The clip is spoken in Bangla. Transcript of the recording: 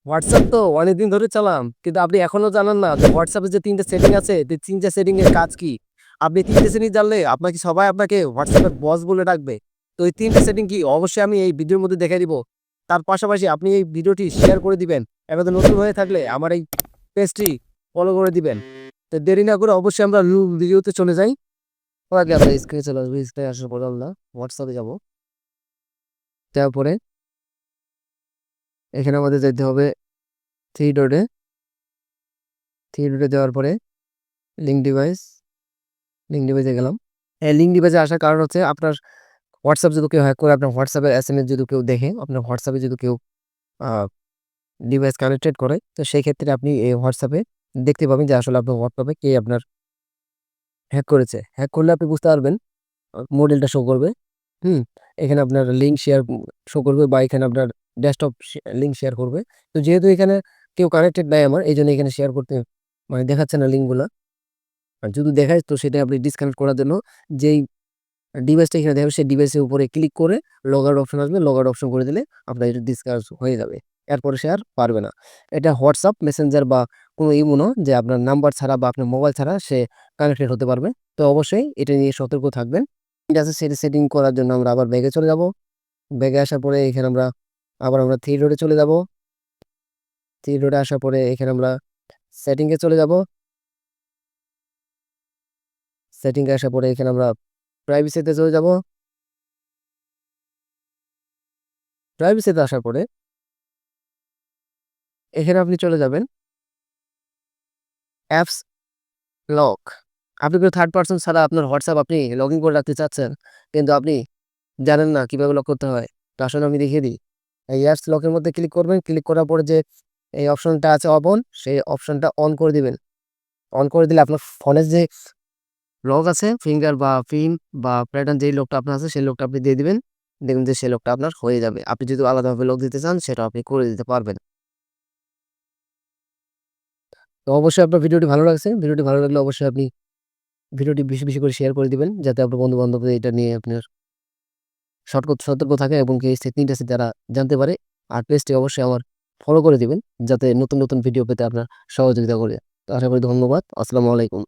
হোয়াটসঅ্যাপ তো অনেকদিন ধরে চালাম, কিন্তু আপনি এখনো জানেন না যে হোয়াটসঅ্যাপে যে ৩ টা সেটিং আছে, যে ৩ টা সেটিং এর কাজ কি? আপনি ৩ টা সেটিং জানলে সবাই আপনাকে হোয়াটসঅ্যাপের বস বলে ডাকবে। তো এই ৩ টা সেটিং কি? অবশ্যই আমি এই ভিডিওর মধ্যে দেখাই দিব। তার পাশাপাশি আপনি এই ভিডিওটি শেয়ার করে দিবেন। এবারে নতুন হয়ে থাকলে আমার এই পেজটি ফলো করে দিবেন। তো দেরি না করে অবশ্যই আমরা ভিডিওতে চলে যাই। ওর আগে আমরা স্ক্রিনে চলে আসবো। স্ক্রিনে আসার পরে আমরা হোয়াটসঅ্যাপে যাব। তারপরে এখানে আমাদের যেতে হবে 3 ডটে। 3 ডটে যাওয়ার পরে লিঙ্ক ডিভাইস, লিঙ্ক ডিভাইসে গেলাম। এই লিঙ্ক ডিভাইসে আসার কারণ হচ্ছে আপনার হোয়াটসঅ্যাপ যদি কেউ হ্যাক করে, আপনার হোয়াটসঅ্যাপের এসএমএস যদি কেউ দেখে, আপনার হোয়াটসঅ্যাপে যদি কেউ আ ডিভাইস কানেক্টেড করে, তো সেই ক্ষেত্রে আপনি এই হোয়াটসঅ্যাপে দেখতে পাবেন যে আসলে আপনার হোয়াটসঅ্যাপে কে আপনার হ্যাক করেছে। হ্যাক করলে আপনি বুঝতে পারবেন, মডেলটা শো করবে। হুম? এখানে আপনার লিঙ্ক শেয়ার শো করবে, বা এখানে আপনার ডেস্কটপ লিঙ্ক শেয়ার করবে। তো যেহেতু এখানে কেউ কানেক্টেড নাই আমার, এইজন্য এখানে শেয়ার করতে দেখাচ্ছে না লিঙ্কগুলা। আর যদি দেখায় তো সেটা আপনি ডিসকানেক্ট করার জন্য যেই ডিভাইসটা এখানে দেখাবে সেই ডিভাইসের উপরে ক্লিক করে লগ আউট অপশন আসবে। লগ আউট অপশন করে দিলে আপনার এটা ডিসকাস হয়ে যাবে। এরপরে সে আর পারবে না। এটা WhatsApp, মেসেঞ্জার বা কোনো ইমো না যে আপনার নাম্বার ছাড়া বা আপনার মোবাইল ছাড়া সে কানেক্টেড হতে পারবে। তো অবশ্যই এটা নিয়ে সতর্ক থাকবেন। ঠিক আছে, সেটা সেটিং করার জন্য আমরা আবার ব্যাগে চলে যাব। ব্যাগে আসার পরে এখানে আমরা 3 ডটে চলে যাব। 3 ডটে আসার পরে এখানে আমরা সেটিং এ চলে যাব। সেটিং এ আসার পরে এখানে আমরা প্রাইভেসিতে চলে যাব। প্রাইভেসিতে আসার পরে এখানে আপনি চলে যাবেন অ্যাপস লক। আপনি কোনো থার্ড পারসন ছাড়া আপনার হোয়াটসঅ্যাপ আপনি লগইন করে রাখতে চাচ্ছেন, কিন্তু আপনি জানেন না কিভাবে লক করতে হয়। তো আসলে আমি দেখিয়ে দিই। এই অ্যাপস লকের মধ্যে ক্লিক করবেন। ক্লিক করার পরে যে এই অপশনটা আছে অন, সেই অপশনটা অন করে দিবেন। অন করে দিলে আপনার ফোনের যে লক আছে, ফিঙ্গার বা পিন বা প্যাটার্ন, যেই লকটা আপনার আছে সেই লকটা আপনি দিয়ে দিবেন। দেখবেন যে সেই লকটা আপনার হয়ে যাবে। আপনি যদি আলাদাভাবে লক দিতে চান সেটাও আপনি করে দিতে পারবেন। তো অবশ্যই আপনার ভিডিওটি ভালো লাগছে। ভিডিওটি ভালো লাগলে অবশ্যই আপনি ভিডিওটি বেশি, বেশি করে শেয়ার করে দিবেন, যাতে আপনার বন্ধু-বান্ধবদের এটা নিয়ে আপনার সতর্ক থাকে এবং কি এই টেকনিকটা তারা জানতে পারে। আর পেজটি অবশ্যই আমার ফলো করে দিবেন, যাতে নতুন, নতুন ভিডিও পেতে আপনার সহযোগিতা করে। তো আশা করি ধন্যবাদ। আসসালামু আলাইকুম।